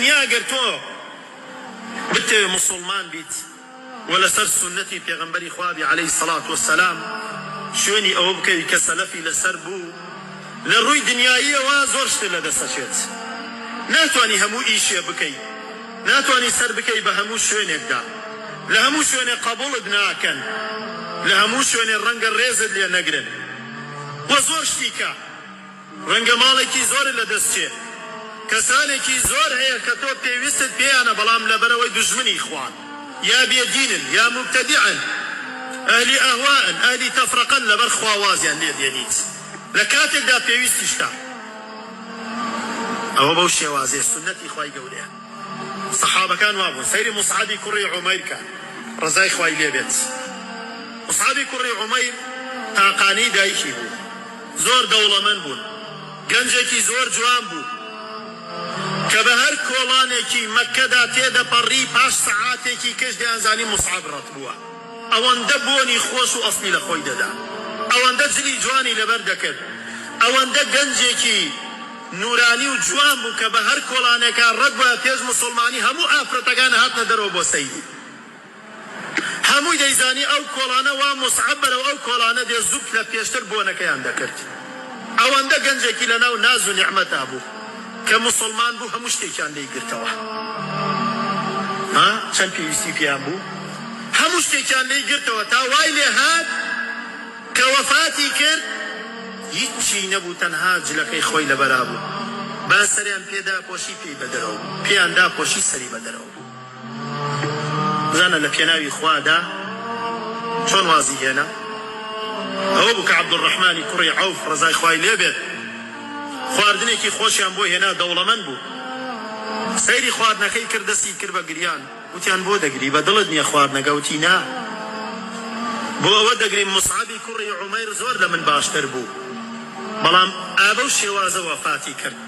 دنیا ئەگەر تۆ بتەوێ مسلمان بیت و لەسەر سنەتی پێغەمبەری خوابی عەلەیهی سەڵات وەسەلام شوێنی ئەوە بکەوی کە سەلەفی لەسەر بوو لە ڕووی دنیاییەوە زۆر شتە لەدەستەچێت. ناتوانی هەموو ئیشێ بکەی، ناتوانی سەر بکەی بە هەموو شوێنێکدا، لە هەموو شوێنێ قبوڵت ناکەن، لە هەموو شوێنێ ڕەنگە ڕێزت لێ نەگرن وە زۆر شتی کە ڕەنگە ماڵێکی زۆر لەدەستچێ، کەسانێکی زۆر هەیە کە تۆ پێویستت پێیانە بەڵام لەبەرەوەی دوژمنی خوان یا بێدینن یا مبتەدیعن ئەهلی ئەهواءن ئەهلی تەفرەقەن لەبەر خواوازیان لێ دێنیت لە کاتێکدا پێویستی شتا. ئەوە بەو شێوازێ سنەتی خوای گەورەیە. سەحابەکان وابوون. سەیری موسعەبی کوڕی عومەیر کە ڕەزای خوای لێ بێت. موسعەبی کوڕی عومەیر تاقانەی دایکی بوو، زۆر دەوڵەمەند بوون، گەنجێکی زۆر جوان بوو کە بە هەر کۆڵانێکی مەککەدا تێدەپەڕی پاش سەعاتێکی کەش دەیانزانی موسعەب ڕەت بووە. ئەوەندە بۆنی خۆش و ئەسلی لە خۆی دەدا، ئەوەندە جلی جوانی لەبەر دەکرد، ئەوەندە گەنجێکی نورانی و جوان بوو کە بە هەر کۆڵانێکە ڕەت بووە پێش مسلمانی هەموو ئافرەتەکان هاتنە دەرەوە بۆ سەیری. هەمووی دەیزانی ئەو کۆڵانە وا موسعەب بەرەو ئەو کۆڵانە دێ زوو لە پێشتر بۆنەکەیان دەکرد. ئەوەندە گەنجێکی لەناو ناز و نیعمەتا بوو کە مسلمان بوو هەموو شتێکیان لێیگرتەوە. چەند پێویستی پێیان بوو؟ هەموو شتێکیان لێیگرتەوە تا وای لێ هات کە وەفاتی کرد هیچی نەبوو، تەنها جلەکەی خۆی لەبەرا بوو. با سەریان پێدا پۆشی پێی بەدەرەوە بوو، پێیاندا پۆشی سەری بەدەرەوە بوو. بزانە لە پێناوی خوادا چۆن وازی هێنا؟ ئەوە بوو کە عەبدوڕەحمانی کوڕی عەوف ڕەزای خوای لێ بێت خواردنێکی خۆشیان بۆ هێنا، دەوڵەمەند بوو. سەیری خواردنەکەی کرد، دەستی کرد بە گریان، وتیان بۆ دەگری؟ بە دڵت نییە خواردنەکە؟ وتی نا، بۆ ئەوە دەگرین موسعەبی کوڕی عومەیر زۆر لە من باشتر بوو، بەڵام ئابە و شێوازە وەفاتی کرد.